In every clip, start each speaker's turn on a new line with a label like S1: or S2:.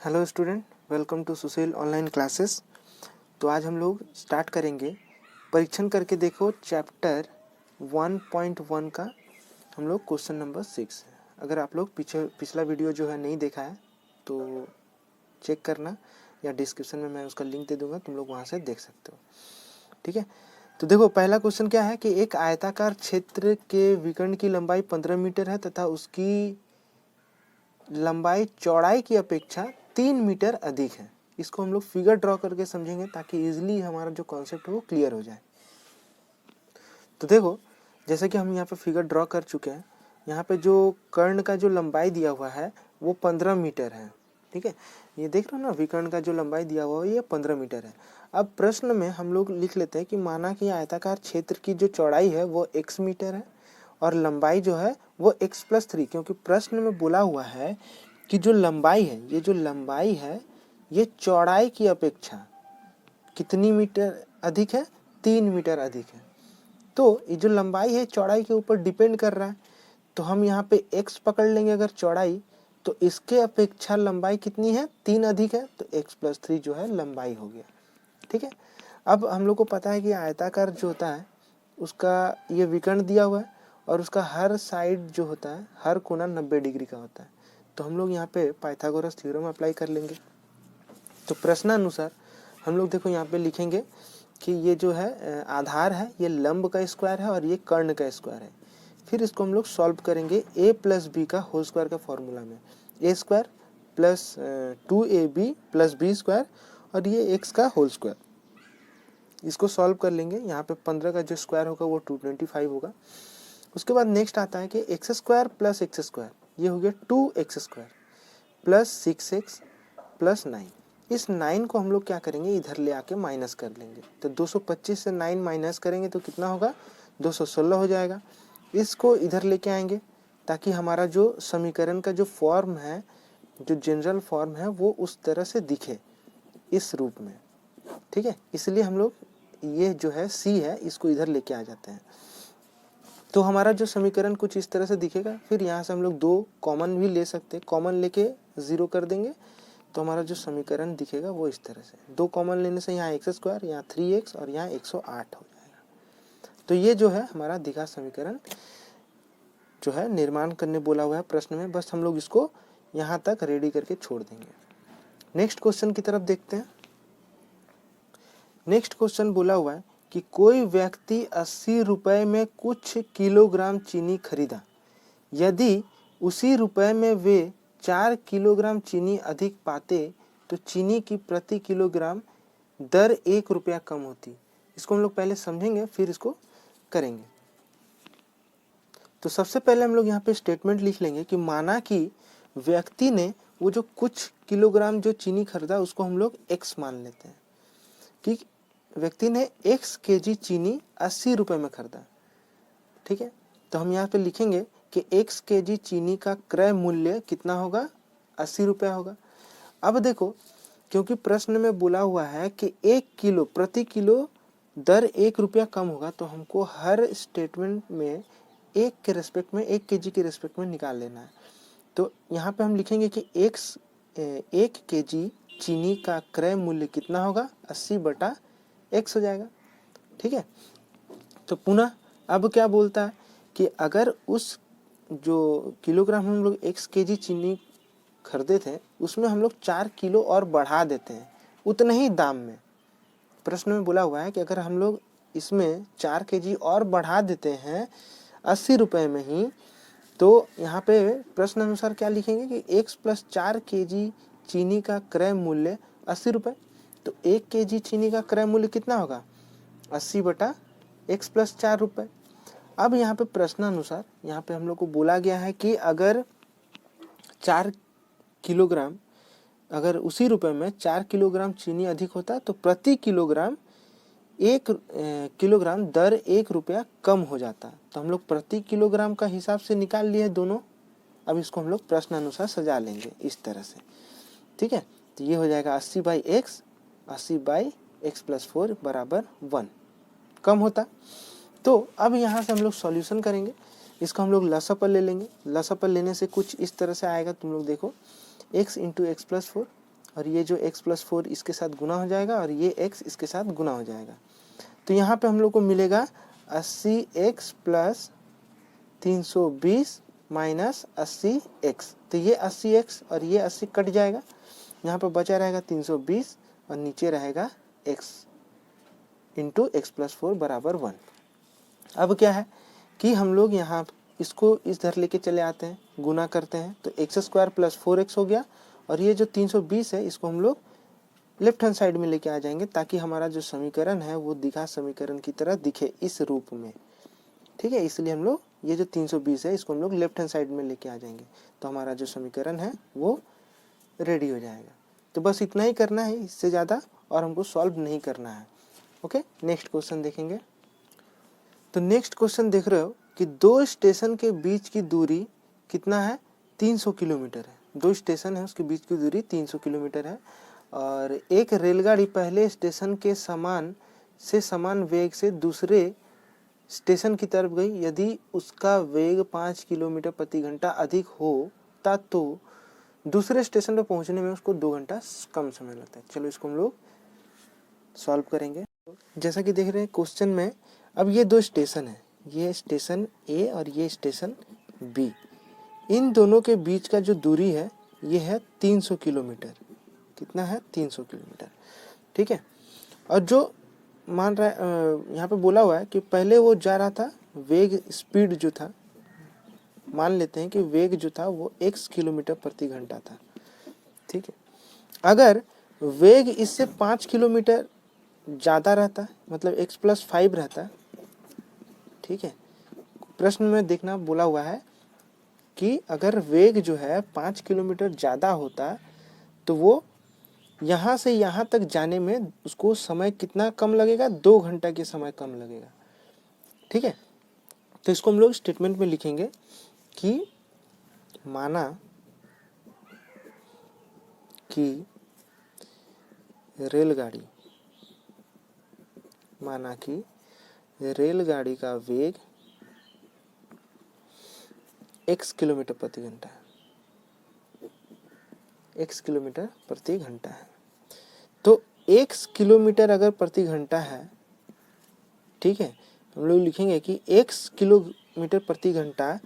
S1: Hello student, welcome to Sushil online classes. तो आज हम लोग स्टार्ट करेंगे परीक्षण करके देखो चैप्टर 1.1 का हम लोग क्वेश्चन नंबर 6। अगर आप लोग पिछला वीडियो जो है नहीं देखा है तो चेक करना, या डिस्क्रिप्शन में मैं उसका लिंक दे दूंगा, तुम लोग वहाँ से देख सकते हो। ठीक है, तो देखो पहला क्वेश्चन क्या है कि एक आयताकार क्षेत्र के विकर्ण की लंबाई 15 मीटर है तथा उसकी लंबाई चौड़ाई की अपेक्षा 3 मीटर अधिक है। इसको हम लोग फिगर ड्रॉ करके समझेंगे ताकि इजीली हमारा जो कॉन्सेप्ट है वो क्लियर हो जाए। तो देखो, जैसे कि हम यहाँ पे फिगर ड्रॉ कर चुके हैं, यहाँ पे जो कर्ण का जो लंबाई दिया हुआ है वो 15 मीटर है। ठीक है, ये देख रहे हो ना, विकर्ण का जो लंबाई दिया हुआ है ये 15 मीटर है। अब प्रश्न में हम लोग लिख लेते हैं कि माना कि आयताकार क्षेत्र की जो चौड़ाई है वो x मीटर है और लंबाई जो है वो x+3, क्योंकि प्रश्न में बोला हुआ है कि जो लंबाई है, ये जो लंबाई है ये चौड़ाई की अपेक्षा कितनी मीटर अधिक है? 3 मीटर अधिक है। तो ये जो लंबाई है चौड़ाई के ऊपर डिपेंड कर रहा है, तो हम यहाँ पे x पकड़ लेंगे अगर चौड़ाई, तो इसके अपेक्षा लंबाई कितनी है? 3 अधिक है, तो x+3 जो है लंबाई हो गया। ठीक है, अब हम लोग को पता है कि आयताकार जो होता है उसका ये विकर्ण दिया हुआ है और उसका हर साइड जो होता है, हर कोना 90 डिग्री का होता है। तो हम लोग यहाँ पे पाइथागोरस थ्योरम अप्लाई कर लेंगे। तो प्रश्नानुसार हम लोग देखो यहाँ पे लिखेंगे कि ये जो है आधार है, ये लंब का स्क्वायर है और ये कर्ण का स्क्वायर है। फिर इसको हम लोग सॉल्व करेंगे a+b का होल स्क्वायर का फॉर्मूला में, a² plus 2ab plus b square और ये x का होल स्क्वायर। इसको सॉल्व कर लेंगे। यहाँ पे 15 का जो स्क्वायर होगा वो 225 होगा। उसके बाद नेक्स्ट आता है कि x² प्लस x², ये हो गया 2x² प्लस 6x प्लस 9। इस 9 को हम लोग क्या करेंगे, इधर ले आके माइनस कर लेंगे। तो 225 से 9 माइनस करेंगे तो कितना होगा? 216 हो जाएगा। इसको इधर लेके आएंगे ताकि हमारा जो समीकरण का जो फॉर्म है, जो जनरल फॉर्म है, वो उस तरह से दिखे इस रूप में। ठीक है, इसलिए हम लोग ये जो है c है इसको इधर लेके आ जाते हैं। तो हमारा जो समीकरण कुछ इस तरह से दिखेगा। फिर यहाँ से हम लोग 2 कॉमन भी ले सकते हैं, कॉमन लेके 0 कर देंगे तो हमारा जो समीकरण दिखेगा वो इस तरह से। 2 कॉमन लेने से यहाँ x², यहाँ 3x और यहाँ 108 हो जाएगा। तो ये जो है हमारा दिखा समीकरण जो है निर्माण करने बोला हुआ है प्रश्न में। बस हम लोग इसको यहाँ तक रेडी करके छोड़ देंगे। नेक्स्ट क्वेश्चन की तरफ देखते हैं। नेक्स्ट क्वेश्चन बोला हुआ है कि कोई व्यक्ति 80 रुपए में कुछ किलोग्राम चीनी खरीदा। यदि उसी रुपए में वे 4 किलोग्राम चीनी अधिक पाते तो चीनी की प्रति किलोग्राम दर 1 रुपया कम होती। इसको हम लोग पहले समझेंगे फिर इसको करेंगे। तो सबसे पहले हम लोग यहाँ पे स्टेटमेंट लिख लेंगे कि माना कि व्यक्ति ने वो जो कुछ किलोग्राम जो चीनी खरीदा उसको हम लोग x मान लेते हैं कि व्यक्ति ने x केजी चीनी 80 रुपए में खरीदा। ठीक है, तो हम यहाँ पे लिखेंगे कि x केजी चीनी का क्रय मूल्य कितना होगा? 80 रुपया होगा। अब देखो, क्योंकि प्रश्न में बोला हुआ है कि 1 किलो प्रति किलो दर 1 रुपया कम होगा, तो हमको हर स्टेटमेंट में 1 के रेस्पेक्ट में, 1 केजी के रेस्पेक्ट में निकाल लेना है। तो यहाँ पे हम लिखेंगे कि 1 केजी चीनी का क्रय मूल्य कितना होगा? 80/x हो जाएगा। ठीक है, तो पुनः अब क्या बोलता है कि अगर उस जो किलोग्राम हम लोग x केजी चीनी खरीदे थे उसमें हम लोग 4 किलो और बढ़ा देते हैं उतने ही दाम में। प्रश्न में बोला हुआ है कि अगर हम लोग इसमें 4 केजी और बढ़ा देते हैं 80 रुपए में ही, तो यहाँ पे प्रश्न अनुसार क्या लिखेंगे कि x + 4 केजी चीनी का क्रय मूल्य 80 रुपए। तो 1 केजी चीनी का क्रय मूल्य कितना होगा? 80/x + 4 रुपए। अब यहाँ पे प्रश्नानुसार यहाँ पे हम लोग को बोला गया है कि अगर 4 किलोग्राम, अगर उसी रुपए में 4 किलोग्राम चीनी अधिक होता तो प्रति किलोग्राम 1 किलोग्राम दर 1 रुपया कम हो जाता। तो हम लोग प्रति किलोग्राम का हिसाब से निकाल लिए दोनों। अब इसको हम लोग प्रश्नानुसार सजा लेंगे इस तरह से। ठीक है, तो ये हो जाएगा 80/x, 80/x + 4 = 1 कम होता। तो अब यहाँ से हम लोग सॉल्यूशन करेंगे। इसको हम लोग लसाअ पर ले लेंगे। लसाअ पर लेने से कुछ इस तरह से आएगा, तुम लोग देखो, x × x + 4 और ये जो x प्लस 4 इसके साथ गुना हो जाएगा और ये x इसके साथ गुना हो जाएगा। तो यहाँ पे हम लोग को मिलेगा 80x प्लस 320 माइनस 80x। तो ये 80x और ये 80 कट जाएगा, यहाँ पर बचा रहेगा 320 और नीचे रहेगा x इंटू एक्स प्लस 4 बराबर 1। अब क्या है कि हम लोग यहाँ इसको इस धर लेके चले आते हैं, गुना करते हैं, तो एक्स स्क्वायर प्लस 4x हो गया और ये जो 320 है इसको हम लोग लेफ्ट हैंड साइड में लेके आ जाएंगे ताकि हमारा जो समीकरण है वो द्विघात समीकरण की तरह दिखे इस रूप में। ठीक है, इसलिए हम लोग ये जो 320 है इसको हम लोग लेफ्ट हैंड साइड में लेके आ जाएंगे, तो हमारा जो समीकरण है वो रेडी हो जाएगा। तो बस इतना ही करना है, इससे ज़्यादा और हमको सॉल्व नहीं करना है। ओके, नेक्स्ट क्वेश्चन देखेंगे। तो नेक्स्ट क्वेश्चन देख रहे हो कि दो स्टेशन के बीच की दूरी कितना है, 300 किलोमीटर है। दो स्टेशन है उसके बीच की दूरी 300 किलोमीटर है और एक रेलगाड़ी पहले स्टेशन के समान वेग से दूसरे स्टेशन की तरफ गई। यदि उसका वेग 5 किलोमीटर प्रति घंटा अधिक होता तो दूसरे स्टेशन पर पहुंचने में उसको 2 घंटा कम समय लगता है। चलो इसको हम लोग सॉल्व करेंगे। जैसा कि देख रहे हैं क्वेश्चन में, अब ये दो स्टेशन है, ये स्टेशन ए और ये स्टेशन बी। इन दोनों के बीच का जो दूरी है ये है 300 किलोमीटर। कितना है, 300 किलोमीटर। ठीक है, और जो मान रहा है यहाँ पे बोला हुआ है कि पहले वो जा रहा था, वेग स्पीड जो था, मान लेते हैं कि वेग जो था वो x किलोमीटर प्रति घंटा था। ठीक है, अगर वेग इससे 5 किलोमीटर ज़्यादा रहता, मतलब x प्लस 5 रहता। ठीक है, प्रश्न में देखना बोला हुआ है कि अगर वेग जो है 5 किलोमीटर ज़्यादा होता तो वो यहाँ से यहाँ तक जाने में उसको समय कितना कम लगेगा, 2 घंटा के समय कम लगेगा। ठीक है, तो इसको हम लोग स्टेटमेंट में लिखेंगे कि माना कि रेलगाड़ी का वेग x किलोमीटर प्रति घंटा है, x किलोमीटर प्रति घंटा है। तो x किलोमीटर अगर प्रति घंटा है, ठीक है, हम लोग लिखेंगे कि x किलोमीटर प्रति घंटा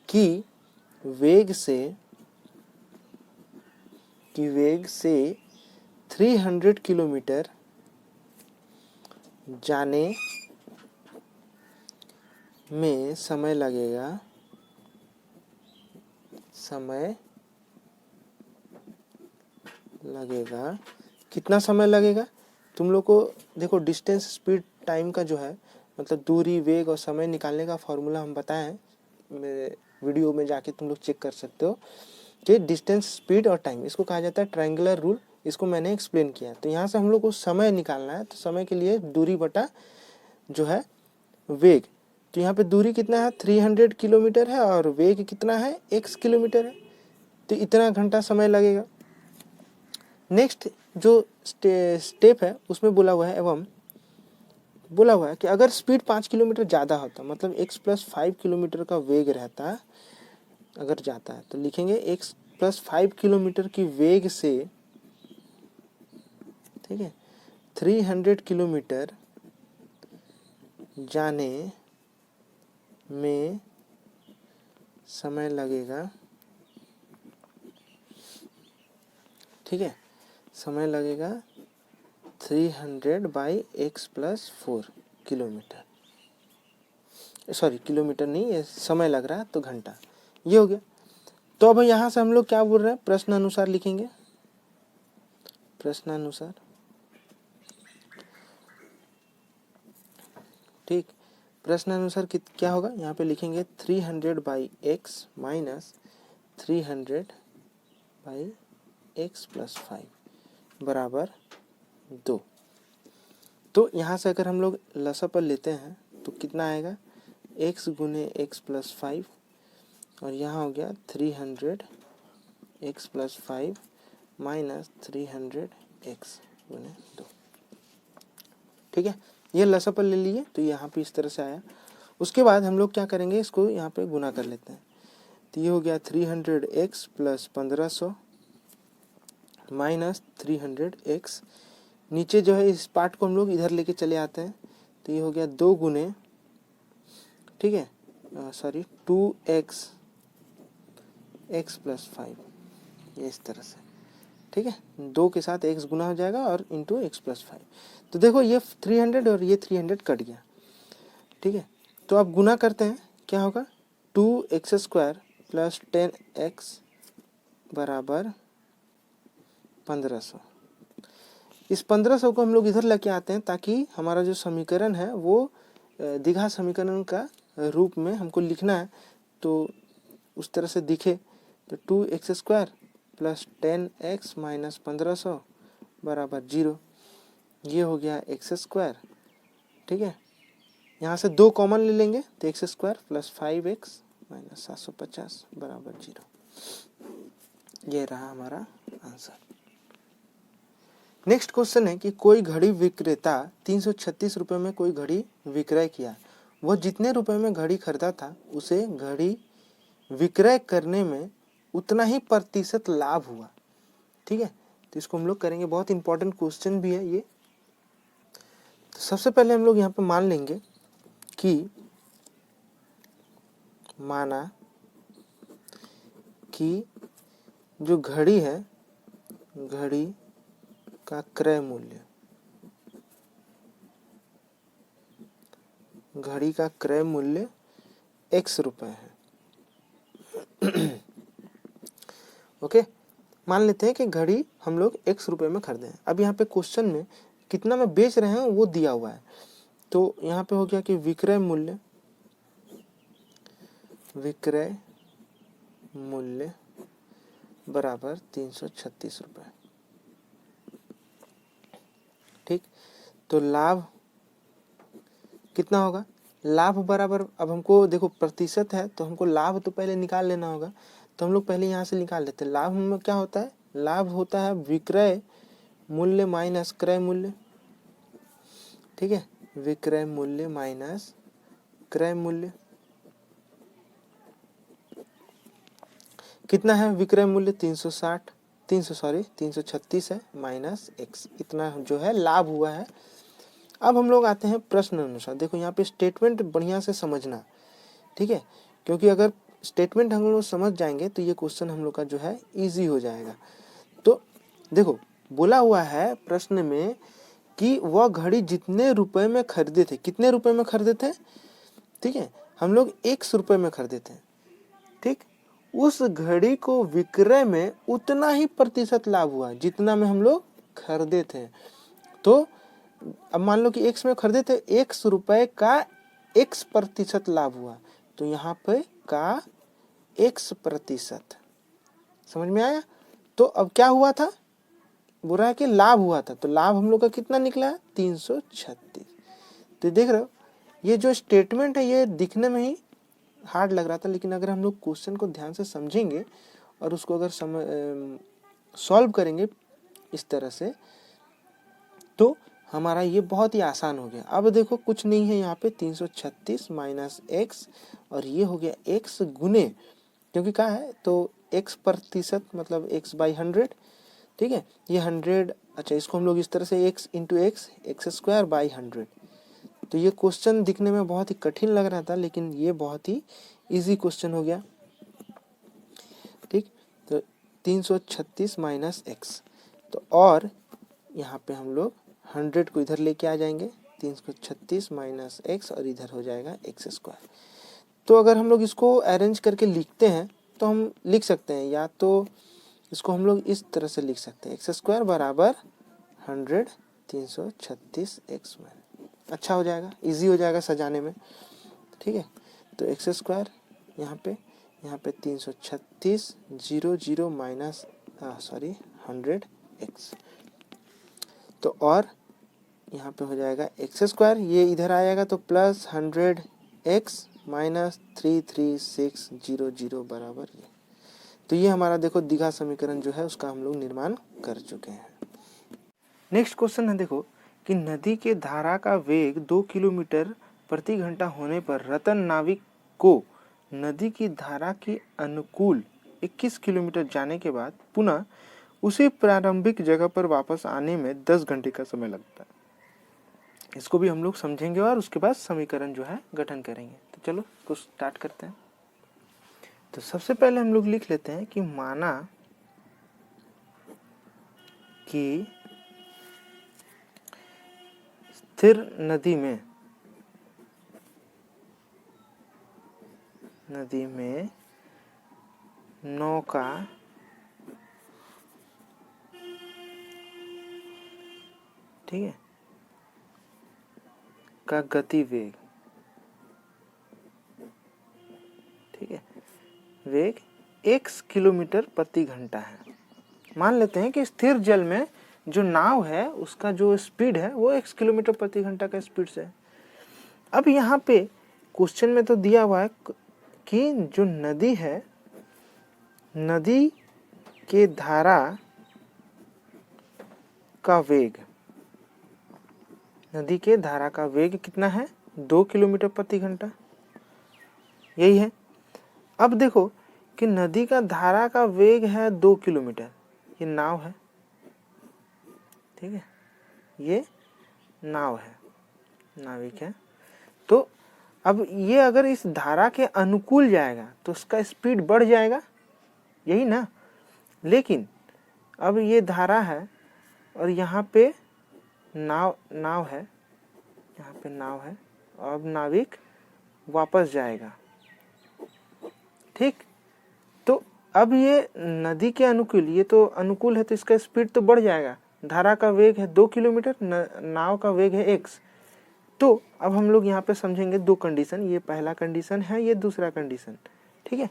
S1: की वेग से 300 किलोमीटर जाने में समय लगेगा। कितना समय लगेगा? तुम लोग को देखो, डिस्टेंस, स्पीड, टाइम का जो है, मतलब दूरी, वेग और समय निकालने का फॉर्मूला हम बताए हैं, मेरे वीडियो में जाके तुम लोग चेक कर सकते हो कि डिस्टेंस, स्पीड और टाइम, इसको कहा जाता है ट्रायंगुलर रूल। इसको मैंने एक्सप्लेन किया। तो यहाँ से हम लोग को समय निकालना है, तो समय के लिए दूरी बटा जो है वेग। तो यहाँ पे दूरी कितना है, 300 किलोमीटर है और वेग कितना है, x किलोमीटर है। तो इतना घंटा समय लगेगा। नेक्स्ट जो स्टेप है उसमें बोला हुआ है कि अगर स्पीड 5 किलोमीटर ज़्यादा होता, मतलब x प्लस 5 किलोमीटर का वेग रहता, अगर जाता है, तो लिखेंगे x प्लस 5 किलोमीटर की वेग से, ठीक है, 300 किलोमीटर जाने में समय लगेगा। ठीक है, समय लगेगा 300 by x plus 4 kilometre, sorry kilometre नहीं, ये समय लग रहा है तो घंटा, ये हो गया। तो अब यहाँ से हम लोग क्या बोल रहे हैं, प्रश्न अनुसार लिखेंगे। प्रश्नानुसार, ठीक, प्रश्नानुसार क्या होगा, यहाँ पे लिखेंगे 300 by x minus 300 by x plus 5 बराबर 2। तो यहाँ से अगर हम लोग लसापल लेते हैं तो कितना आएगा, x गुने x प्लस 5 और यहाँ हो गया 300 x प्लस 5 माइनस 300 x गुने 2। ठीक है, ये लसापल ले लिए, तो यहाँ पे इस तरह से आया। उसके बाद हम लोग क्या करेंगे, इसको यहाँ पे गुना कर लेते हैं। तो ये हो गया 300x प्लस 1500 माइनस 300x, नीचे जो है इस पार्ट को हम लोग इधर लेके चले आते हैं, तो ये हो गया 2 गुने, ठीक है, सॉरी 2x x प्लस 5, ये इस तरह से, ठीक है, 2 के साथ x गुना हो जाएगा और इंटू x प्लस 5। तो देखो ये 300 और ये 300 कट गया, ठीक है। तो अब गुना करते हैं, क्या होगा 2x² प्लस 10x बराबर 1500। इस 1500 को हम लोग इधर लेके आते हैं ताकि हमारा जो समीकरण है वो द्विघात समीकरण का रूप में हमको लिखना है, तो उस तरह से दिखे। तो 2x² प्लस 10x माइनस 1500 बराबर 0, ये हो गया x², ठीक है। यहाँ से 2 कॉमन ले लेंगे तो x² प्लस 5x माइनस 750 बराबर 0, ये रहा हमारा आंसर। नेक्स्ट क्वेश्चन है कि कोई घड़ी विक्रेता 336 रुपये में कोई घड़ी विक्रय किया, वह जितने रुपए में घड़ी खरीदा था उसे घड़ी विक्रय करने में उतना ही प्रतिशत लाभ हुआ, ठीक है। तो इसको हम लोग करेंगे, बहुत इंपॉर्टेंट क्वेश्चन भी है ये। तो सबसे पहले हम लोग यहाँ पे मान लेंगे कि माना कि जो घड़ी है, घड़ी का क्रय मूल्य, घड़ी का क्रय मूल्य x रुपए है। ओके, मान लेते हैं कि घड़ी हम लोग x रुपए में खरीदे हैं। अब यहाँ पे क्वेश्चन में कितना में बेच रहे हैं वो दिया हुआ है, तो यहाँ पे हो गया कि विक्रय मूल्य, विक्रय मूल्य बराबर 336 रुपये, ठीक। तो लाभ कितना होगा, लाभ बराबर, अब हमको देखो प्रतिशत है तो हमको लाभ तो पहले निकाल लेना होगा, तो हम लोग पहले यहाँ से निकाल लेते हैं। लाभ में क्या होता है, लाभ होता है विक्रय मूल्य माइनस क्रय मूल्य, ठीक है, विक्रय मूल्य माइनस क्रय मूल्य। कितना है विक्रय मूल्य 336 है माइनस x, इतना जो है लाभ हुआ है। अब हम लोग आते हैं प्रश्न अनुसार। देखो यहाँ पे स्टेटमेंट बढ़िया से समझना, ठीक है, क्योंकि अगर स्टेटमेंट हम लोग समझ जाएंगे तो ये क्वेश्चन हम लोग का जो है इजी हो जाएगा। तो देखो बोला हुआ है प्रश्न में कि वह घड़ी जितने रुपए में खरीदे थे, कितने रुपए में खरीदे थे, ठीक है, हम लोग x रुपए में खरीदे थे, ठीक। उस घड़ी को विक्रय में उतना ही प्रतिशत लाभ हुआ जितना में हम लोग खरीदे थे। तो अब मान लो कि x में खरीदे थे, x रुपए का x प्रतिशत लाभ हुआ, तो यहाँ पे का x प्रतिशत, समझ में आया। तो अब क्या हुआ था, बोल रहा है कि लाभ हुआ था, तो लाभ हम लोग का कितना निकला है 336। तो देख रहे हो ये जो स्टेटमेंट है ये दिखने में ही हार्ड लग रहा था, लेकिन अगर हम लोग क्वेश्चन को ध्यान से समझेंगे और उसको अगर सॉल्व करेंगे इस तरह से, तो हमारा ये बहुत ही आसान हो गया। अब देखो कुछ नहीं है यहाँ पे 336 माइनस x, और ये हो गया x गुने, क्योंकि क्या है तो x प्रतिशत मतलब x बाई 100, ठीक है, ये 100, अच्छा इसको हम लोग इस तरह से x इंटू x² बाई 100। तो ये क्वेश्चन दिखने में बहुत ही कठिन लग रहा था, लेकिन ये बहुत ही इजी क्वेश्चन हो गया, ठीक। तो 336 माइनस x, तो और यहाँ पे हम लोग 100 को इधर लेके आ जाएंगे, 336 माइनस x और इधर हो जाएगा x²। तो अगर हम लोग इसको अरेंज करके लिखते हैं तो हम लिख सकते हैं, या तो इसको हम लोग इस तरह से लिख सकते हैं, x² बराबर 100 336x में, अच्छा हो जाएगा, इजी हो जाएगा सजाने में, ठीक है। तो x² यहाँ पे 336 0 माइनस 100x, तो और यहाँ पे हो जाएगा x², ये इधर आएगा तो प्लस 100x माइनस 33600 बराबर ये। तो ये हमारा देखो द्विघात समीकरण जो है उसका हम लोग निर्माण कर चुके हैं। नेक्स्ट क्वेश्चन है देखो कि नदी के धारा का वेग 2 किलोमीटर प्रति घंटा होने पर रतन नाविक को नदी की धारा के अनुकूल 21 किलोमीटर जाने के बाद पुनः उसी प्रारंभिक जगह पर वापस आने में 10 घंटे का समय लगता है। इसको भी हम लोग समझेंगे और उसके बाद समीकरण जो है गठन करेंगे। तो चलो इसको स्टार्ट करते हैं। तो सबसे पहले हम लोग लिख लेते हैं कि माना कि स्थिर नदी में नौका ठीक है का गति वेग ठीक है वेग x किलोमीटर प्रति घंटा है। मान लेते हैं कि स्थिर जल में जो नाव है उसका जो स्पीड है वो x किलोमीटर प्रति घंटा का स्पीड से है। अब यहाँ पे क्वेश्चन में तो दिया हुआ है कि जो नदी है, नदी के धारा का वेग, नदी के धारा का वेग कितना है 2 किलोमीटर प्रति घंटा, यही है। अब देखो कि नदी का धारा का वेग है 2 किलोमीटर, ये नाव है ठीक है, ये नाव है, नाविक है। तो अब ये अगर इस धारा के अनुकूल जाएगा तो उसका स्पीड बढ़ जाएगा, यही ना। लेकिन अब ये धारा है और यहाँ पे नाव है, यहाँ पे नाव है, अब नाविक वापस जाएगा ठीक। तो अब ये नदी के अनुकूल, ये तो अनुकूल है तो इसका स्पीड तो बढ़ जाएगा। धारा का वेग है 2 किलोमीटर, नाव का वेग है x। तो अब हम लोग यहाँ पे समझेंगे दो कंडीशन, ये पहला कंडीशन है, ये दूसरा कंडीशन ठीक है।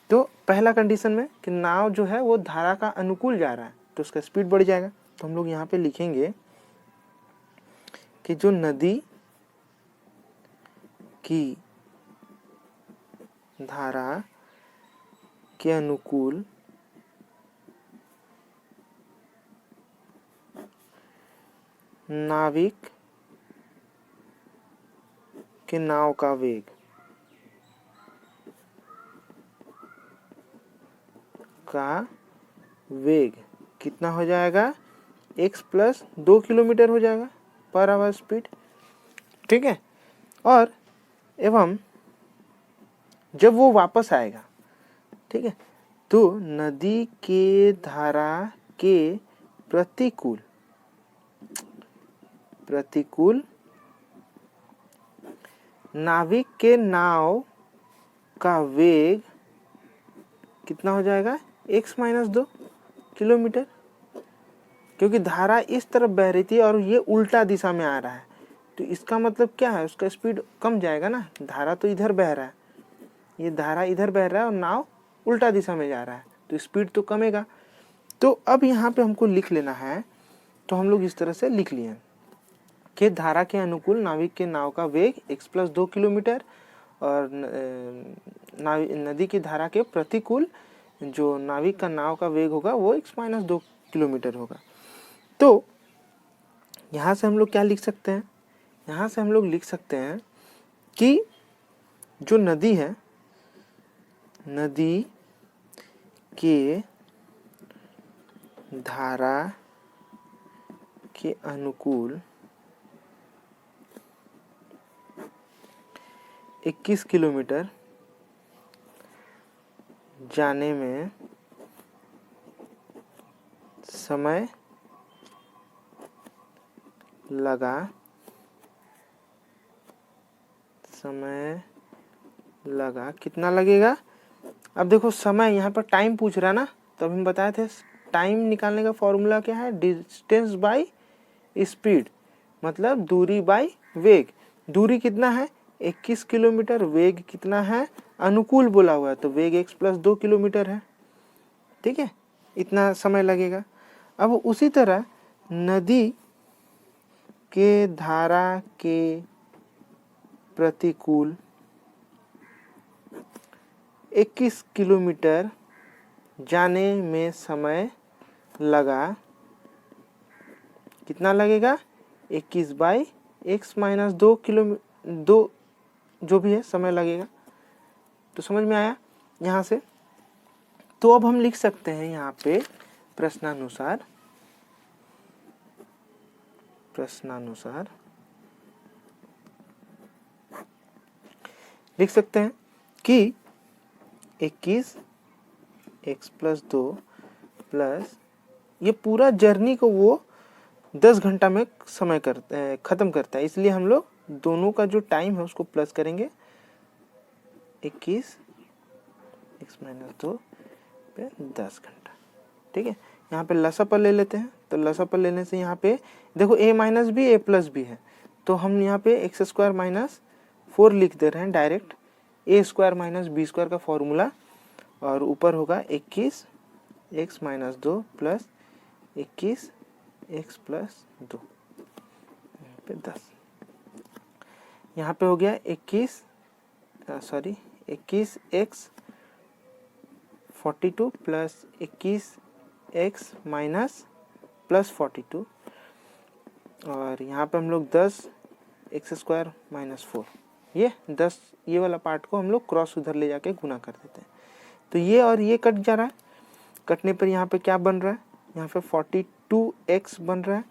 S1: तो पहला कंडीशन में कि नाव जो है वो धारा का अनुकूल जा रहा है तो उसका स्पीड बढ़ जाएगा। तो हम लोग यहाँ पे लिखेंगे कि जो नदी की धारा के अनुकूल नाविक के नाव का वेग कितना हो जाएगा x प्लस 2 किलोमीटर हो जाएगा पर आवर स्पीड ठीक है। और एवं जब वो वापस आएगा ठीक है तो नदी के धारा के प्रतिकूल नाविक के नाव का वेग कितना हो जाएगा x माइनस 2 किलोमीटर, क्योंकि धारा इस तरफ बह रही थी और ये उल्टा दिशा में आ रहा है तो इसका मतलब क्या है, उसका स्पीड कम जाएगा ना। धारा तो इधर बह रहा है, ये धारा इधर बह रहा है और नाव उल्टा दिशा में जा रहा है तो स्पीड तो कमेगा। तो अब यहाँ पे हमको लिख लेना है, तो हम लोग इस तरह से लिख लिए कि धारा के अनुकूल नाविक के नाव का वेग x प्लस 2 किलोमीटर और नदी की धारा के प्रतिकूल जो नाविक का नाव का वेग होगा वो x माइनस 2 किलोमीटर होगा। तो यहाँ से हम लोग क्या लिख सकते हैं, यहाँ से हम लोग लिख सकते हैं कि जो नदी है, नदी के धारा के अनुकूल 21 किलोमीटर जाने में समय लगा कितना लगेगा। अब देखो समय यहाँ पर टाइम पूछ रहा ना, तो हम बताए थे टाइम निकालने का फॉर्मूला क्या है, डिस्टेंस बाय स्पीड, मतलब दूरी बाय वेग। दूरी कितना है 21 किलोमीटर, वेग कितना है अनुकूल बोला हुआ है तो वेग x प्लस 2 किलोमीटर है ठीक है, इतना समय लगेगा। अब उसी तरह नदी के धारा के प्रतिकूल 21 किलोमीटर जाने में समय लगा कितना लगेगा 21 बाई x माइनस 2 किलोमीटर 2 जो भी है समय लगेगा। तो समझ में आया यहाँ से। तो अब हम लिख सकते हैं यहाँ पे प्रश्नानुसार लिख सकते हैं कि 21 x प्लस 2 प्लस ये पूरा जर्नी को वो 10 घंटा में समय ख़त्म करता है, इसलिए हम लोग दोनों का जो टाइम है उसको प्लस करेंगे 21 x माइनस 2 पे 10 घंटा। ठीक है, यहाँ पे लसापल ले लेते हैं, तो लसापल लेने से यहाँ पे देखो a माइनस भी a प्लस भी है, तो हम यहाँ पे एक्स स्क्वायर माइनस 4 लिख दे रहे हैं direct, a square minus b square का फॉर्मूला, और ऊपर होगा 21 x minus 2 plus 21 x plus 2 यहाँ पे 10। यहाँ पे हो गया 21 x 42 plus 21 x minus plus 42, और यहाँ पे हम लोग 10 एक्स स्क्वायर माइनस 4, ये 10 ये वाला पार्ट को हम लोग क्रॉस उधर ले जाके गुना कर देते हैं, तो ये और ये कट जा रहा है। कटने पर यहाँ पे क्या बन रहा है, यहाँ पे 42x बन रहा है,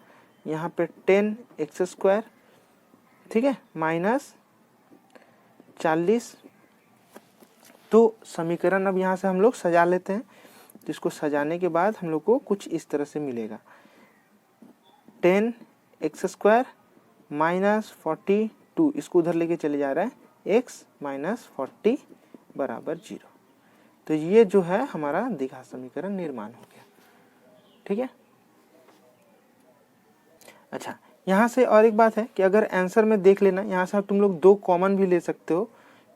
S1: यहाँ पे 10 एक्स स्क्वायर, ठीक है, माइनस 40। तो समीकरण अब यहाँ से हम लोग सजा लेते हैं, तो इसको सजाने के बाद हम लोग को कुछ इस तरह से मिलेगा 10 एक्स स्क्वायर माइनस 42, इसको उधर लेके चले जा रहा है x माइनस 40 बराबर 0। तो ये जो है हमारा द्विघात समीकरण निर्माण हो गया। ठीक है, अच्छा यहाँ से और एक बात है कि अगर आंसर में देख लेना, यहाँ से तुम लोग 2 कॉमन भी ले सकते हो।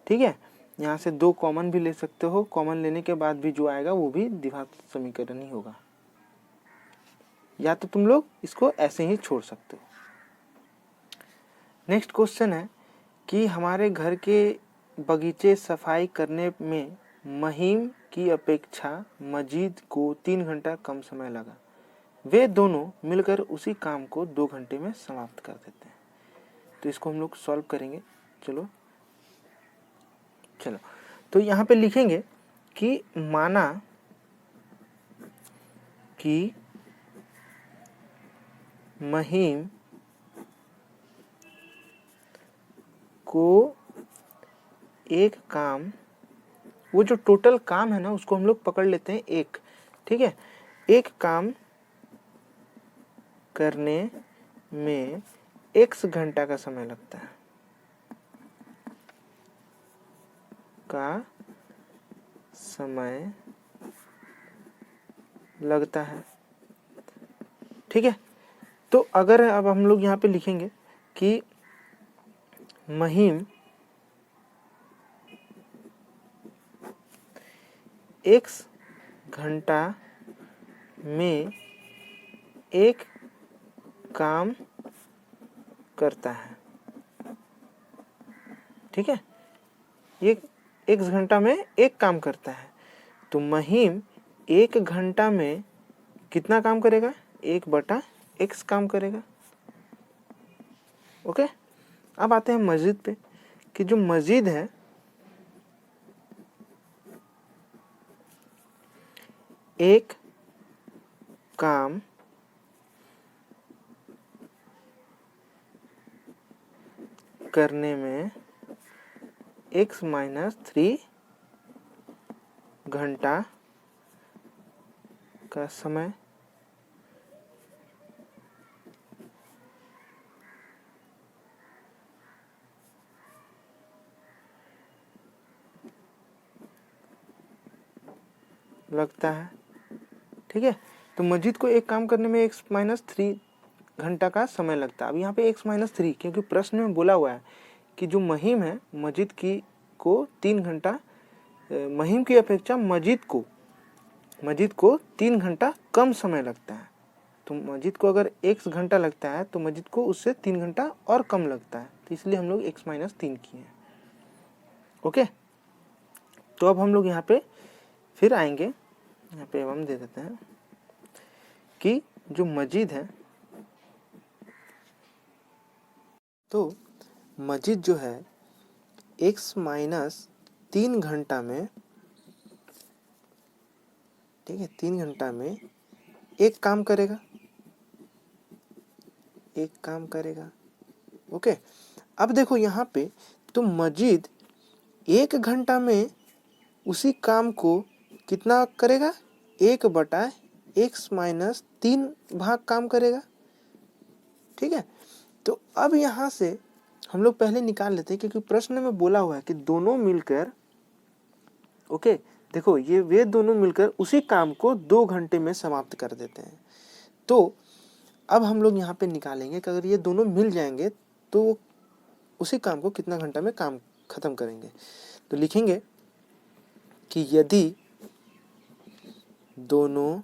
S1: ठीक है, यहाँ से 2 कॉमन भी ले सकते हो, कॉमन लेने के बाद भी जो आएगा वो भी द्विघात समीकरण ही होगा, या तो तुम लोग इसको ऐसे ही छोड़ सकते हो। नेक्स्ट क्वेश्चन है कि हमारे घर के बगीचे सफाई करने में महिम की अपेक्षा मजीद को 3 घंटा कम समय लगा, वे दोनों मिलकर उसी काम को 2 घंटे में समाप्त कर देते हैं। तो इसको हम लोग सॉल्व करेंगे। चलो तो यहाँ पे लिखेंगे कि माना कि महिम को एक काम, वो जो टोटल काम है ना उसको हम लोग पकड़ लेते हैं एक। ठीक है, एक काम करने में x घंटा का समय लगता है, ठीक है, तो अगर अब हम लोग यहाँ पे लिखेंगे कि महिम x घंटा में एक काम करता है। ठीक है, ये x घंटा में एक काम करता है, तो महिम 1 घंटा में कितना काम करेगा, 1/x काम करेगा। ओके, अब आते हैं मस्जिद पे कि जो मस्जिद है एक काम करने में x माइनस 3 घंटा का समय लगता है। ठीक है, तो मस्जिद को एक काम करने में x माइनस 3 घंटा का समय लगता है। अब यहाँ पे x माइनस 3, क्योंकि प्रश्न में बोला हुआ है कि जो महिम है मस्जिद की को 3 घंटा, महिम की अपेक्षा मस्जिद को 3 घंटा कम समय लगता है। तो मस्जिद को अगर x घंटा लगता है तो मस्जिद को उससे 3 घंटा और कम लगता है, तो इसलिए हम लोग x माइनस 3 किए हैं। ओके, तो अब हम लोग यहाँ पे फिर आएंगे, यहाँ पे हम दे देते हैं कि जो मस्जिद है, तो मस्जिद जो है x माइनस 3 घंटा में, ठीक है, 3 घंटा में एक काम करेगा, ओके। अब देखो यहाँ पे तो मजीद 1 घंटा में उसी काम को कितना करेगा, 1/x-3 भाग काम करेगा, ठीक है। तो अब यहाँ से हम लोग पहले निकाल लेते हैं, क्योंकि प्रश्न में बोला हुआ है कि दोनों मिलकर, ओके, देखो ये वे दोनों मिलकर उसी काम को 2 घंटे में समाप्त कर देते हैं। तो अब हम लोग यहाँ पे निकालेंगे कि अगर ये दोनों मिल जाएंगे तो उसी काम को कितना घंटा में काम खत्म करेंगे। तो लिखेंगे कि यदि दोनों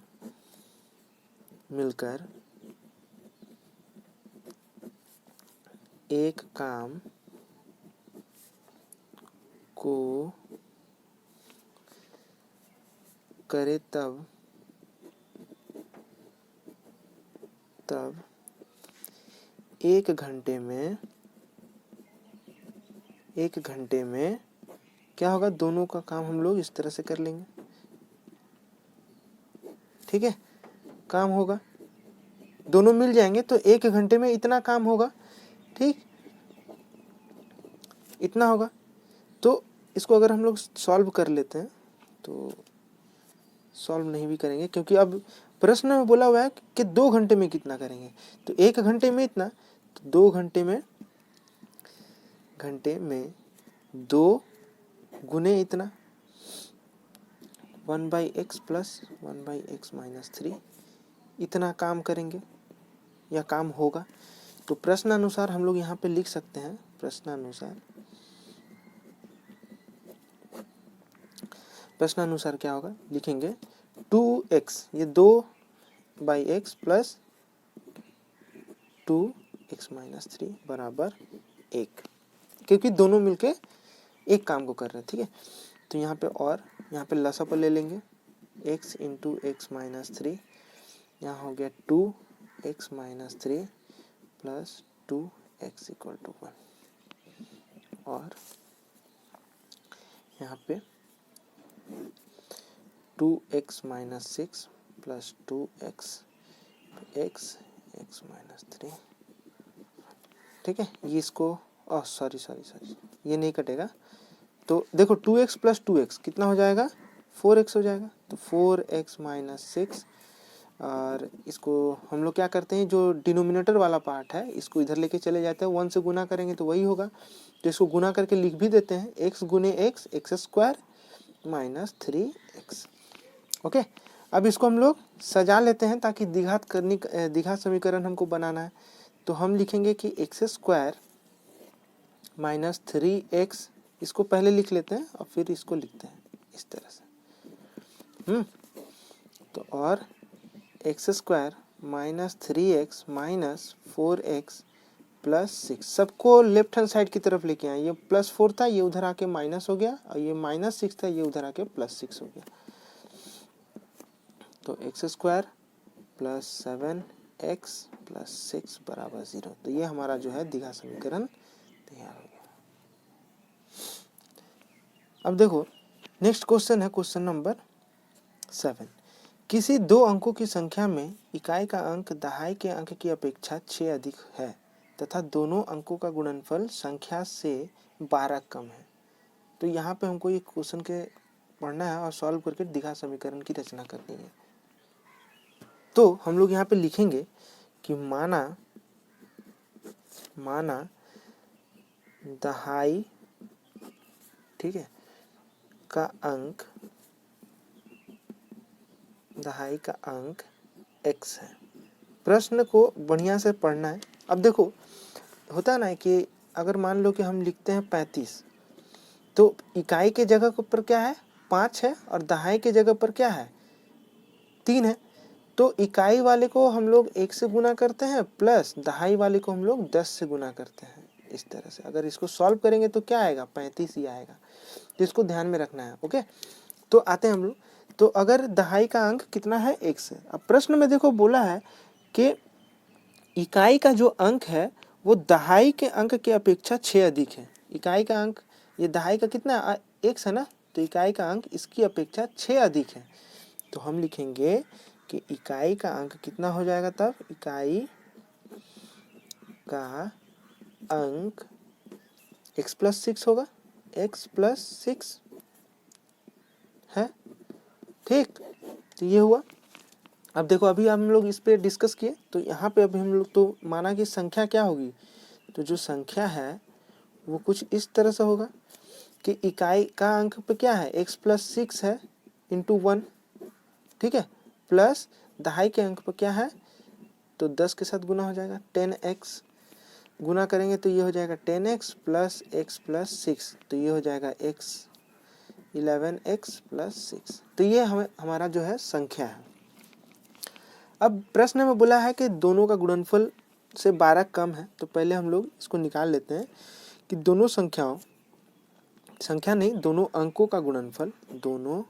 S1: मिलकर एक काम को करे तब 1 घंटे में क्या होगा, दोनों का काम हम लोग इस तरह से कर लेंगे, ठीक है। काम होगा, दोनों मिल जाएंगे तो 1 घंटे में इतना काम होगा, ठीक, इतना होगा। तो इसको अगर हम लोग सॉल्व कर लेते हैं, तो सॉल्व नहीं भी करेंगे क्योंकि अब प्रश्न में बोला हुआ है कि 2 घंटे में कितना करेंगे। तो 1 घंटे में इतना, तो 2 घंटे में 2 गुने इतना 1/x + 1/x-3 इतना काम करेंगे या काम होगा। तो प्रश्नानुसार हम लोग यहाँ पे लिख सकते हैं, प्रश्नानुसार क्या होगा, लिखेंगे 2x, ये 2/x + 2x-3 बराबर 1, क्योंकि दोनों मिलके एक काम को कर रहे हैं, ठीक है। तो यहाँ पे और यहाँ पे लसापा ले लेंगे, x × x-3, यहाँ हो गया 2x-3 + 2x = 1, और यहाँ पे 2x-6 + 2x x-3, ठीक है। ये इसको सॉरी ये नहीं कटेगा। तो देखो 2x + 2x कितना हो जाएगा, 4x हो जाएगा। तो 4x-6, और इसको हम लोग क्या करते हैं, जो डिनोमिनेटर वाला पार्ट है इसको इधर लेके चले जाते हैं, 1 से गुना करेंगे तो वही होगा। तो इसको गुना करके लिख भी देते हैं, x गुने x, x² - 3x, ओके। अब इसको हम लोग सजा लेते हैं ताकि द्विघात समीकरण हमको बनाना है। तो हम लिखेंगे कि x² - 3x, इसको पहले लिख लेते हैं और फिर इसको लिखते हैं इस तरह से, तो और x² - 3x - 4x + 6, सबको लेफ्ट हैंड साइड की तरफ लेके आए। ये +4 था, ये उधर आके माइनस हो गया, और ये -6 था, ये उधर आके +6 हो गया। तो x² + 7x + 6 = 0। तो ये हमारा जो है द्विघात समीकरण तैयार हो गया। अब देखो नेक्स्ट क्वेश्चन है, क्वेश्चन नंबर 7। किसी 2 अंकों की संख्या में इकाई का अंक दहाई के अंक की अपेक्षा 6 अधिक है तथा दोनों अंकों का गुणनफल संख्या से 12 कम है। तो यहाँ पे हमको ये क्वेश्चन के पढ़ना है और सॉल्व करके द्विघात समीकरण की रचना करनी है। तो हम लोग यहाँ पे लिखेंगे कि माना दहाई, ठीक है, का अंक x है। प्रश्न को बढ़िया से पढ़ना है। अब देखो होता है ना कि अगर मान लो कि हम लिखते हैं 35, तो इकाई के जगह पर क्या है, 5 है, और दहाई के जगह पर क्या है, 3 है। तो इकाई वाले को हम लोग 1 से गुना करते हैं, प्लस दहाई वाले को हम लोग 10 से गुना करते हैं। इस तरह से अगर इसको सॉल्व करेंगे तो क्या आएगा, 35 ही आएगा। तो इसको ध्यान में रखना है, ओके। तो आते हैं हम लोग, तो अगर दहाई का अंक कितना है, 1 है। अब प्रश्न में देखो बोला है कि इकाई का जो अंक है वो दहाई के अंक के अपेक्षा 6 अधिक है। इकाई का अंक, ये दहाई का कितना 1 है ना, तो इकाई का अंक इसकी अपेक्षा 6 अधिक है। तो हम लिखेंगे कि इकाई का अंक कितना हो जाएगा, तब इकाई का अंक x+6 होगा, x+6 है। ठीक, तो ये हुआ। अब देखो अभी हम लोग इस पे डिस्कस किए, तो यहाँ पे अभी हम लोग तो माना कि संख्या क्या होगी, तो जो संख्या है वो कुछ इस तरह से होगा कि इकाई का अंक पे क्या है, x+6 है इंटू 1, ठीक है, प्लस दहाई के अंक पे क्या है, तो 10 के साथ गुना हो जाएगा, 10x गुना करेंगे तो ये हो जाएगा 10x प्लस x+6, तो ये हो जाएगा 11x+6। तो ये हमारा जो है संख्या है। अब प्रश्न में बोला है कि दोनों का गुणनफल से 12 कम है, तो पहले हम लोग इसको निकाल लेते हैं कि दोनों दोनों अंकों का गुणनफल, दोनों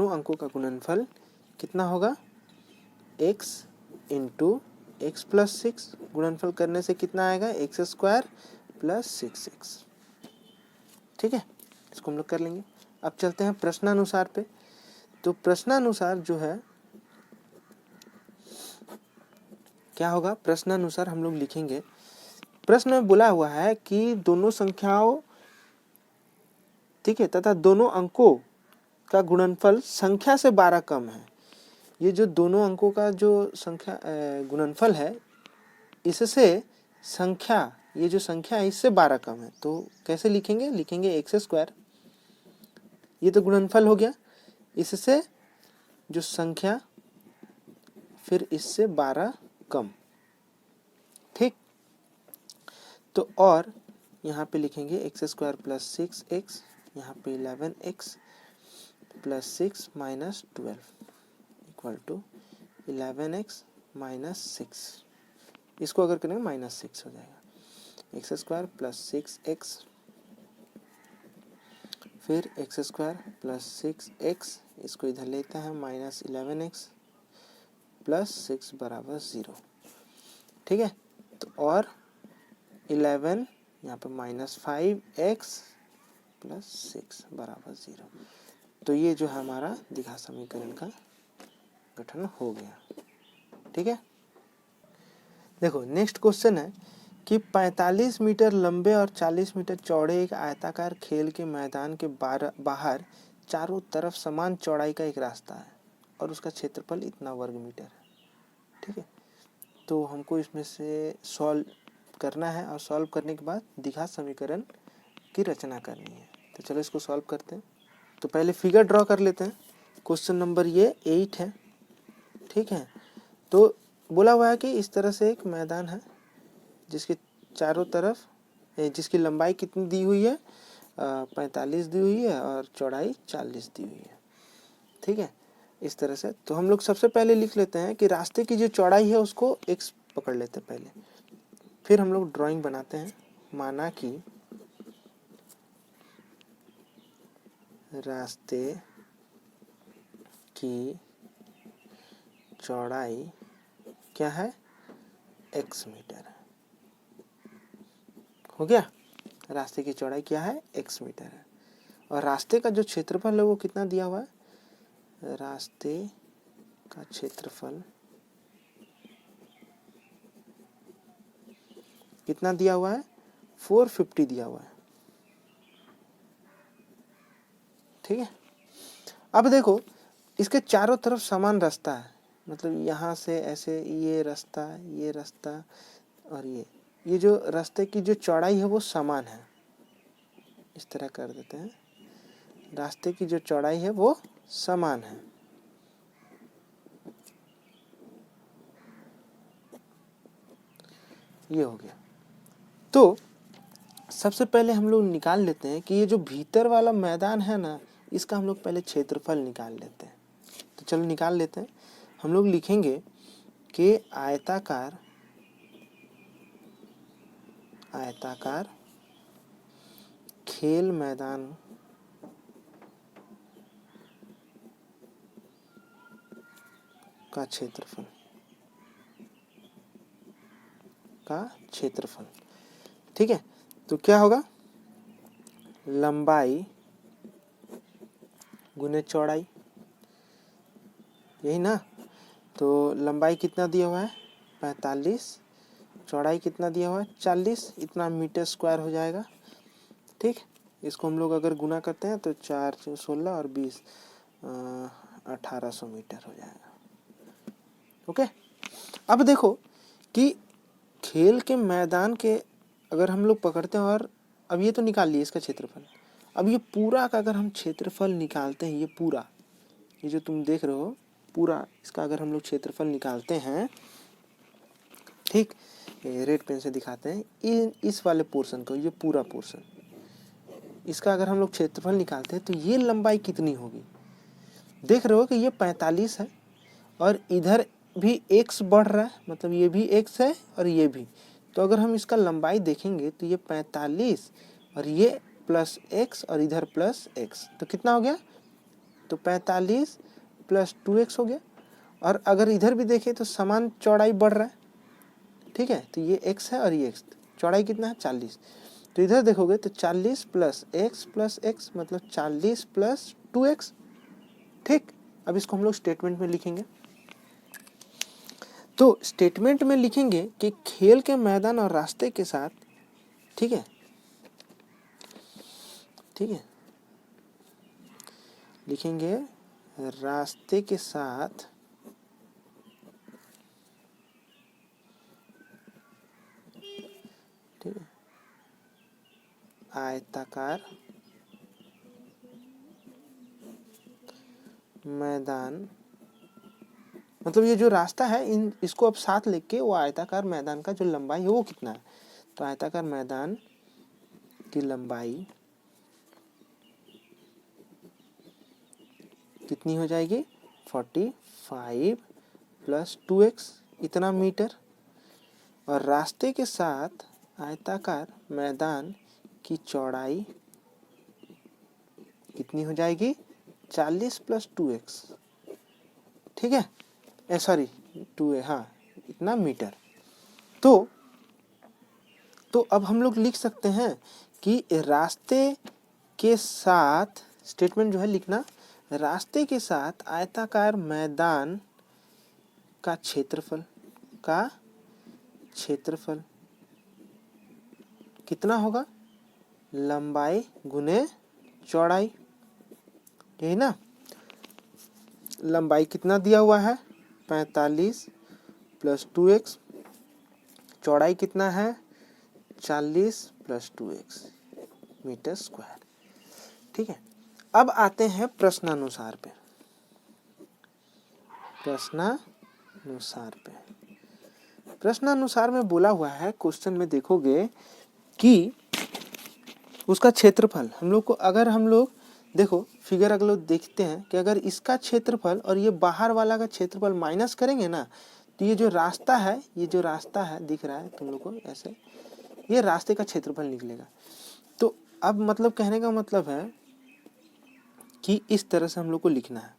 S1: अंकों का गुणनफल कितना होगा, x इंटू x+6, गुणनफल करने से कितना आएगा, x² + 6x। ठीक है, इसको हम लोग कर लेंगे। अब चलते हैं प्रश्नानुसार पे। तो प्रश्नानुसार जो है क्या होगा, प्रश्नानुसार हम लोग लिखेंगे, प्रश्न में बोला हुआ है कि दोनों संख्याओं, ठीक है, तथा दोनों अंकों का गुणनफल संख्या से 12 कम है। ये जो दोनों अंकों का जो संख्या गुणनफल है, इससे संख्या, ये जो संख्या है इससे 12 कम है। तो कैसे लिखेंगे, लिखेंगे x², ये तो गुणनफल हो गया, इससे जो संख्या फिर इससे 12 कम। ठीक, तो और यहाँ पे लिखेंगे x² + 6x, यहाँ पे 11x + 6 - 12 = 11x - 6। इसको अगर करेंगे -6 हो जाएगा, x² + 6x, फिर x² + 6x, इसको इधर लेते हैं -11x + 6 = 0। ठीक है, तो और 11 यहाँ पे -5x + 6 = 0। तो ये जो है हमारा द्विघात समीकरण का गठन हो गया। ठीक है, देखो नेक्स्ट क्वेश्चन है कि 45 मीटर लंबे और 40 मीटर चौड़े एक आयताकार खेल के मैदान के बाहर चारों तरफ समान चौड़ाई का एक रास्ता है और उसका क्षेत्रफल इतना वर्ग मीटर है। ठीक है, तो हमको इसमें से सॉल्व करना है और सॉल्व करने के बाद द्विघात समीकरण की रचना करनी है। तो चलो इसको सॉल्व करते हैं। तो पहले फिगर ड्रॉ कर लेते हैं। क्वेश्चन नंबर ये 8 है। ठीक है, तो बोला हुआ है कि इस तरह से एक मैदान है जिसके चारों तरफ, जिसकी लंबाई कितनी दी हुई है, 45 दी हुई है और चौड़ाई 40 दी हुई है। ठीक है, इस तरह से। तो हम लोग सबसे पहले लिख लेते हैं कि रास्ते की जो चौड़ाई है उसको x पकड़ लेते हैं पहले, फिर हम लोग ड्राइंग बनाते हैं। माना कि रास्ते की चौड़ाई क्या है, x मीटर है। हो गया, रास्ते की चौड़ाई क्या है, x मीटर है। और रास्ते का जो क्षेत्रफल है वो कितना दिया हुआ है, रास्ते का क्षेत्रफल कितना दिया हुआ है, 450 दिया हुआ है। ठीक है, अब देखो इसके चारों तरफ समान रास्ता है, मतलब यहाँ से ऐसे ये रास्ता और ये जो रास्ते की जो चौड़ाई है वो समान है। इस तरह कर देते हैं, रास्ते की जो चौड़ाई है वो समान है। ये हो गया। तो सबसे पहले हम लोग निकाल लेते हैं कि ये जो भीतर वाला मैदान है ना, इसका हम लोग पहले क्षेत्रफल निकाल लेते हैं। तो चलो निकाल लेते हैं। हम लोग लिखेंगे कि आयताकार खेल मैदान का क्षेत्रफल। ठीक है, तो क्या होगा, लंबाई गुने चौड़ाई, यही ना। तो लंबाई कितना दिया हुआ है 45, चौड़ाई कितना दिया हुआ है 40, इतना मीटर स्क्वायर हो जाएगा। ठीक, इसको हम लोग अगर गुना करते हैं तो 4 16 और 20 1800 मीटर हो जाएगा। ओके, अब देखो कि खेल के मैदान के अगर हम लोग पकड़ते हैं, और अब ये तो निकाल लिए इसका क्षेत्रफल, अब ये पूरा का अगर हम क्षेत्रफल निकालते हैं, ये पूरा, ये जो तुम देख रहे हो पूरा, इसका अगर हम लोग क्षेत्रफल निकालते हैं, ठीक, रेड पेन से दिखाते हैं, इस वाले पोर्शन को, ये पूरा पोर्शन, इसका अगर हम लोग क्षेत्रफल निकालते हैं तो ये लंबाई कितनी होगी। देख रहे हो कि ये 45 है और इधर भी x बढ़ रहा है, मतलब ये भी x है और ये भी। तो अगर हम इसका लंबाई देखेंगे तो ये 45 और ये प्लस x और इधर प्लस x, तो कितना हो गया, तो 45 प्लस 2x हो गया। और अगर इधर भी देखें तो समान चौड़ाई बढ़ रहा है, ठीक है, तो ये x है और ये x, चौड़ाई कितना है 40। तो इधर देखोगे तो 40 प्लस x मतलब 40 प्लस 2x। ठीक, अब इसको हम लोग स्टेटमेंट में लिखेंगे। तो स्टेटमेंट में लिखेंगे कि खेल के मैदान और रास्ते के साथ, ठीक है, ठीक है, लिखेंगे रास्ते के साथ ठीक है आयताकार मैदान, मतलब ये जो रास्ता है इसको अब साथ लेके वो आयताकार मैदान का जो लंबाई है वो कितना है। तो आयताकार मैदान की लंबाई कितनी हो जाएगी 45 प्लस 2x, इतना मीटर। और रास्ते के साथ आयताकार मैदान की चौड़ाई कितनी हो जाएगी 40 प्लस 2x, ठीक है, सॉरी 2 हाँ, इतना मीटर। तो अब हम लोग लिख सकते हैं कि रास्ते के साथ, स्टेटमेंट जो है लिखना, रास्ते के साथ आयताकार मैदान का क्षेत्रफल कितना होगा, लंबाई गुने चौड़ाई, यही ना। लंबाई कितना दिया हुआ है 45 प्लस 2x, चौड़ाई कितना है 40 प्लस 2x मीटर स्क्वायर। ठीक है, अब आते हैं प्रश्नानुसार पे। प्रश्नानुसार में बोला हुआ है, क्वेश्चन में देखोगे कि उसका क्षेत्रफल हम लोग को, अगर हम लोग देखो फिगर अगर लोग देखते हैं कि अगर इसका क्षेत्रफल और ये बाहर वाला का क्षेत्रफल माइनस करेंगे ना, तो ये जो रास्ता है दिख रहा है तुम लोग को ऐसे, ये रास्ते का क्षेत्रफल निकलेगा। तो अब मतलब कहने का मतलब है कि इस तरह से हम लोग को लिखना है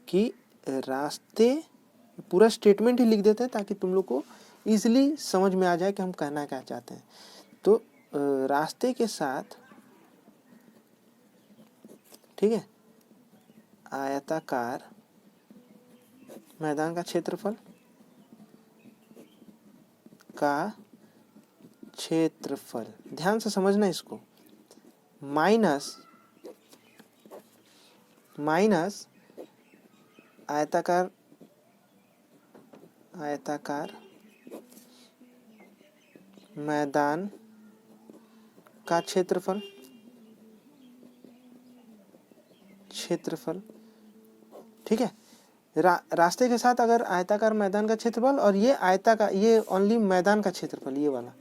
S1: कि रास्ते, पूरा स्टेटमेंट ही लिख देते हैं ताकि तुम लोग को इजीली समझ में आ जाए कि हम कहना क्या चाहते हैं। तो रास्ते के साथ, ठीक है, आयताकार मैदान का क्षेत्रफल ध्यान से समझना इसको, माइनस आयताकार मैदान का क्षेत्रफल, ठीक है। रास्ते के साथ अगर आयताकार मैदान का क्षेत्रफल और ये ओनली मैदान का क्षेत्रफल, ये वाला,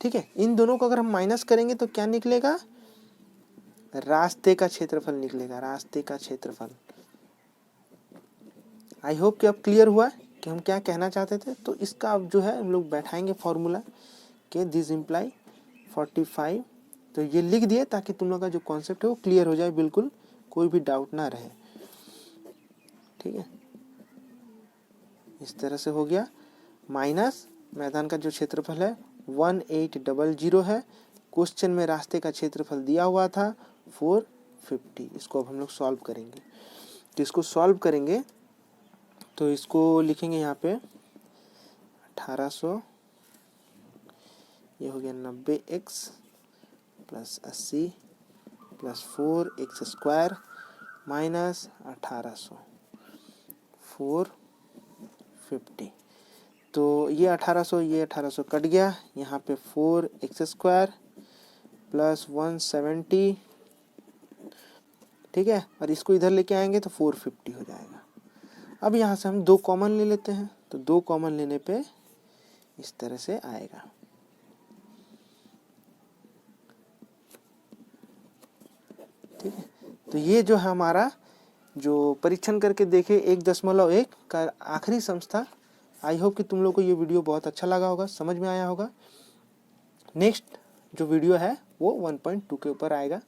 S1: ठीक है, इन दोनों को अगर हम माइनस करेंगे तो क्या निकलेगा, रास्ते का क्षेत्रफल निकलेगा, रास्ते का क्षेत्रफल। आई होप कि अब क्लियर हुआ कि हम क्या कहना चाहते थे। तो इसका अब जो है हम लोग बैठाएंगे फॉर्मूला कि दिस इम्प्लाई 45, तो ये लिख दिए ताकि तुम लोग का जो कॉन्सेप्ट है वो क्लियर हो जाए, बिल्कुल कोई भी डाउट ना रहे। ठीक है, इस तरह से हो गया। माइनस मैदान का जो क्षेत्रफल है 1800 है, क्वेश्चन में रास्ते का क्षेत्रफल दिया हुआ था 450। इसको अब हम लोग सॉल्व करेंगे। तो इसको सॉल्व करेंगे तो इसको लिखेंगे यहाँ पे 1800, ये हो गया 90x plus 80 plus 4x² minus 1800 450। तो ये 1800 कट गया, यहाँ पे 4x² प्लस 170, ठीक है, और इसको इधर लेके आएंगे तो 450 हो जाएगा। अब यहाँ से हम 2 कॉमन ले लेते हैं, तो 2 कॉमन लेने पे इस तरह से आएगा। ठीक है, तो ये जो है हमारा जो परीक्षण करके देखे 1.1 का आखिरी समस्या। आई होप कि तुम लोग को ये वीडियो बहुत अच्छा लगा होगा, समझ में आया होगा। नेक्स्ट जो वीडियो है वो 1.2 के ऊपर आएगा।